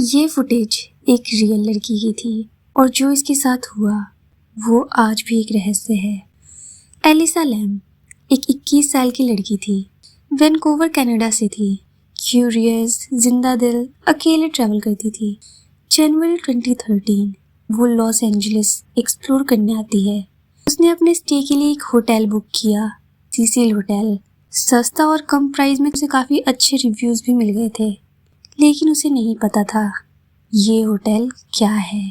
ये फुटेज एक रियल लड़की की थी और जो इसके साथ हुआ वो आज भी एक रहस्य है। एलिसा लैम एक 21 साल की लड़की थी। वैनकूवर कनाडा से थी। क्यूरियस, जिंदा दिल, अकेले ट्रैवल करती थी। जनवरी 2013 वो लॉस एंजलिस एक्सप्लोर करने आती है। उसने अपने स्टे के लिए एक होटल बुक किया, सीसिल होटल। सस्ता और कम प्राइस में उसे काफ़ी अच्छे रिव्यूज़ भी मिल गए थे, लेकिन उसे नहीं पता था ये होटल क्या है।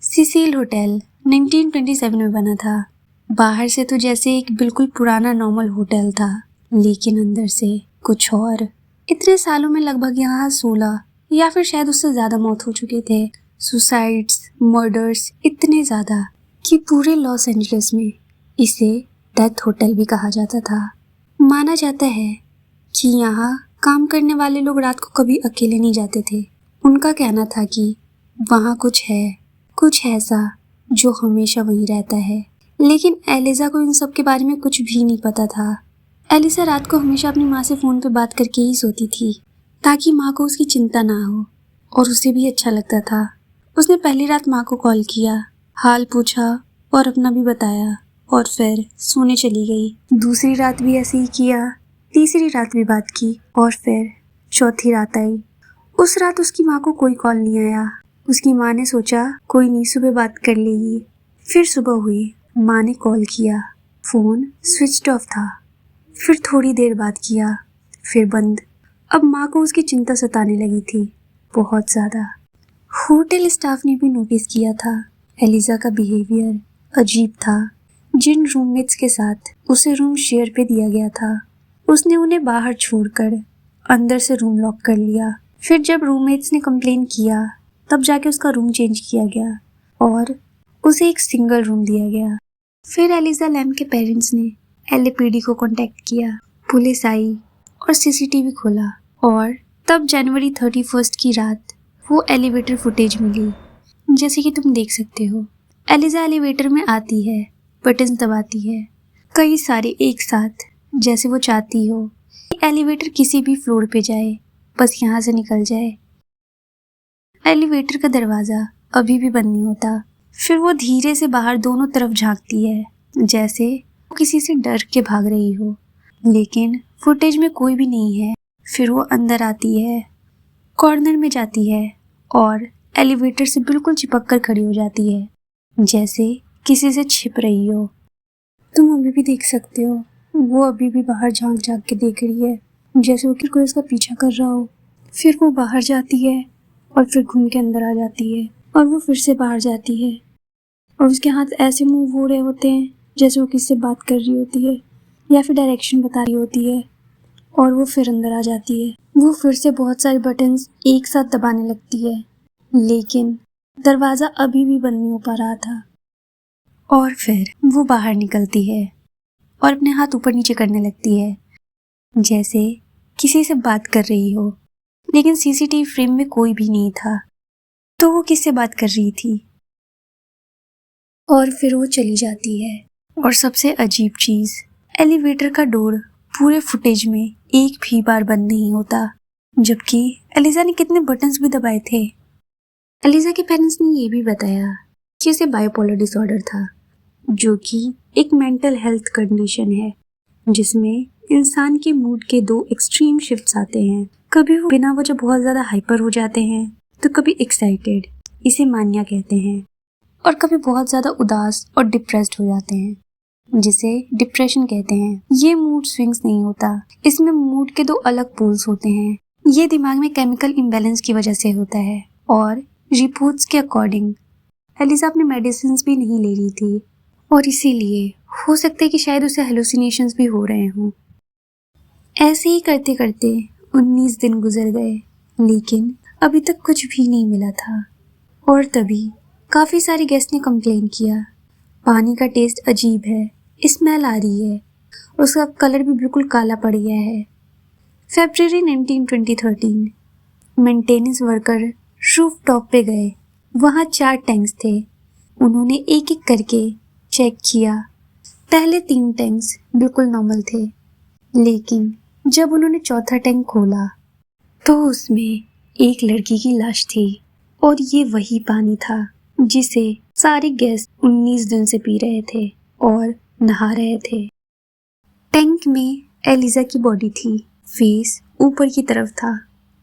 सीसिल होटल 1927 में बना था। बाहर से तो जैसे एक बिल्कुल पुराना नॉर्मल होटल था, लेकिन अंदर से कुछ और। इतने सालों में लगभग यहाँ 16 या फिर शायद उससे ज़्यादा मौत हो चुके थे। सुसाइड्स, मर्डर्स इतने ज़्यादा कि पूरे लॉस एंजलिस में इसे डेथ होटल भी कहा जाता था। माना जाता है कि यहाँ काम करने वाले लोग रात को कभी अकेले नहीं जाते थे। उनका कहना था कि वहाँ कुछ है, कुछ ऐसा जो हमेशा वहीं रहता है। लेकिन एलिसा को इन सब के बारे में कुछ भी नहीं पता था। एलिसा रात को हमेशा अपनी माँ से फ़ोन पे बात करके ही सोती थी, ताकि माँ को उसकी चिंता ना हो और उसे भी अच्छा लगता था। उसने पहली रात माँ को कॉल किया, हाल पूछा और अपना भी बताया और फिर सोने चली गई। दूसरी रात भी ऐसे ही किया, तीसरी रात भी बात की और फिर चौथी रात आई। उस रात उसकी माँ को कोई कॉल नहीं आया। उसकी माँ ने सोचा कोई नहीं, सुबह बात कर लेगी। फिर सुबह हुई, माँ ने कॉल किया, फ़ोन स्विच्ड ऑफ था। फिर थोड़ी देर बाद किया, फिर बंद। अब माँ को उसकी चिंता सताने लगी थी, बहुत ज़्यादा। होटल स्टाफ ने भी नोटिस किया था एलिसा का बिहेवियर अजीब था। जिन रूममेट्स के साथ उसे रूम शेयर पे दिया गया था, उसने उन्हें बाहर छोड़कर अंदर से रूम लॉक कर लिया। फिर जब रूममेट्स ने कंप्लेन किया, तब जाके उसका रूम चेंज किया गया और उसे एक सिंगल रूम दिया गया। फिर एलिसा लैम के पेरेंट्स ने LAPD को कांटेक्ट किया। पुलिस आई और CCTV खोला और तब जनवरी 31 की रात वो एलिवेटर फुटेज मिली। जैसे कि तुम देख सकते हो, एलिसा एलिवेटर में आती है, बटन दबाती है, कई सारे एक साथ, जैसे वो चाहती हो एलिवेटर किसी भी फ्लोर पे जाए, बस यहाँ से निकल जाए। एलिवेटर का दरवाज़ा अभी भी बंद नहीं होता। फिर वो धीरे से बाहर दोनों तरफ झांकती है, जैसे वो किसी से डर के भाग रही हो, लेकिन फुटेज में कोई भी नहीं है। फिर वो अंदर आती है, कॉर्नर में जाती है और एलिवेटर से बिल्कुल चिपक कर खड़ी हो जाती है, जैसे किसी से छिप रही हो। तुम अभी भी देख सकते हो, वो अभी भी बाहर झांक झांक के देख रही है, जैसे वो कि कोई उसका पीछा कर रहा हो। फिर वो बाहर जाती है और फिर घूम के अंदर आ जाती है और वो फिर से बाहर जाती है और उसके हाथ ऐसे मूव हो रहे होते हैं जैसे वो किससे बात कर रही होती है या फिर डायरेक्शन बता रही होती है, और वो फिर अंदर आ जाती है। वो फिर से बहुत सारे बटन्स एक साथ दबाने लगती है, लेकिन दरवाज़ा अभी भी बंद नहीं हो पा रहा था। और फिर वो बाहर निकलती है और अपने हाथ ऊपर नीचे करने लगती है, जैसे किसी से बात कर रही हो, लेकिन CCTV फ्रेम में कोई भी नहीं था, तो वो किससे बात कर रही थी। और फिर वो चली जाती है। और सबसे अजीब चीज़, एलिवेटर का डोर पूरे फुटेज में एक भी बार बंद नहीं होता, जबकि एलिसा ने कितने बटन्स भी दबाए थे। एलिसा के पेरेंट्स ने ये भी बताया कि उसे बाइपोलर डिसऑर्डर था, जो कि एक मेंटल हेल्थ कंडीशन है जिसमें इंसान के मूड के 2 एक्सट्रीम शिफ्ट्स आते हैं। कभी वो बिना वजह बहुत ज़्यादा हाइपर हो जाते हैं, तो कभी एक्साइटेड, इसे मानिया कहते हैं, और कभी बहुत ज़्यादा उदास और डिप्रेस्ड हो जाते हैं, जिसे डिप्रेशन कहते हैं। ये मूड स्विंग्स नहीं होता, इसमें मूड के 2 अलग पोल्स होते हैं। ये दिमाग में केमिकल इम्बैलेंस की वजह से होता है, और रिपोर्ट्स के अकॉर्डिंग एलिसा अपने मेडिसिन भी नहीं ले रही थी, और इसीलिए हो सकता है कि शायद उसे हेलुसिनेशंस भी हो रहे हों। ऐसे ही करते करते 19 दिन गुजर गए, लेकिन अभी तक कुछ भी नहीं मिला था। और तभी काफ़ी सारे गेस्ट ने कंप्लेन किया, पानी का टेस्ट अजीब है, स्मेल आ रही है, उसका कलर भी बिल्कुल काला पड़ गया है। फरवरी 19, 2013 मेंटेनेंस वर्कर रूफ टॉप पे गए। वहाँ 4 टैंक्स थे। उन्होंने एक एक करके चेक किया। पहले 3 टैंक्स बिल्कुल नॉर्मल थे, लेकिन जब उन्होंने चौथा टैंक खोला तो उसमें एक लड़की की लाश थी और ये वही पानी था जिसे सारे गेस्ट 19 दिन से पी रहे थे और नहा रहे थे। टैंक में एलिजा की बॉडी थी। फेस ऊपर की तरफ था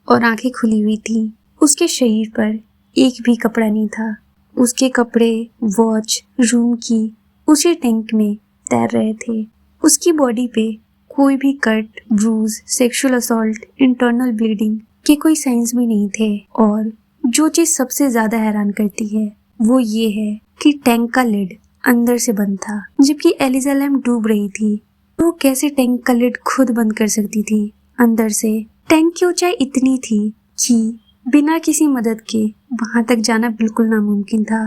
और आंखें खुली हुई थी। उसके शरीर पर एक भी कपड़ा नहीं था। उसके कपड़े, वॉच, रूम की उसी टैंक में तैर रहे थे। उसकी बॉडी पे कोई भी cut, bruise, sexual assault, internal bleeding के कोई साइंस भी नहीं थे। और जो चीज सबसे ज्यादा हैरान करती है वो ये है कि टैंक का लिड अंदर से बंद था। जबकि एलिजा लैम डूब रही थी, वो कैसे टैंक का लिड खुद बंद कर सकती थी अंदर से? टैंक की ऊंचाई इतनी थी कि बिना किसी मदद के वहां तक जाना बिल्कुल नामुमकिन था।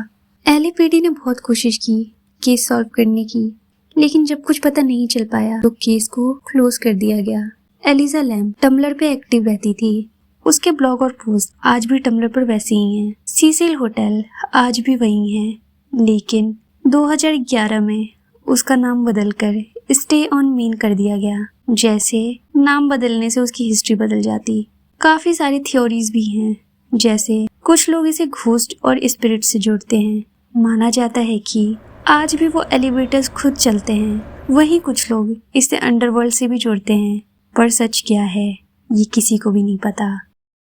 एलएपीडी ने बहुत कोशिश की केस सॉल्व करने की, लेकिन जब कुछ पता नहीं चल पाया तो केस को क्लोज कर दिया गया। एलिजा लैम टम्बलर पे एक्टिव रहती थी। उसके ब्लॉग और पोस्ट आज भी टम्बलर पर वैसे ही हैं। सीसिल होटल आज भी वही है, लेकिन 2011 में उसका नाम बदलकर स्टे ऑन मेन कर दिया गया। जैसे नाम बदलने से उसकी हिस्ट्री बदल जाती। काफी सारी थ्योरीज भी हैं, जैसे कुछ लोग इसे घोस्ट और स्पिरिट से जोड़ते हैं। माना जाता है कि आज भी वो एलिवेटर्स खुद चलते हैं। वहीं कुछ लोग इसे अंडरवर्ल्ड से भी जोड़ते हैं, पर सच क्या है ये किसी को भी नहीं पता।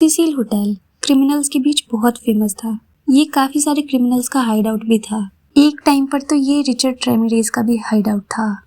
सीसिल होटल क्रिमिनल्स के बीच बहुत फेमस था। ये काफी सारे क्रिमिनल्स का हाइड आउट भी था। एक टाइम पर तो ये रिचर्ड रेमिरेज का भी हाइड आउट था।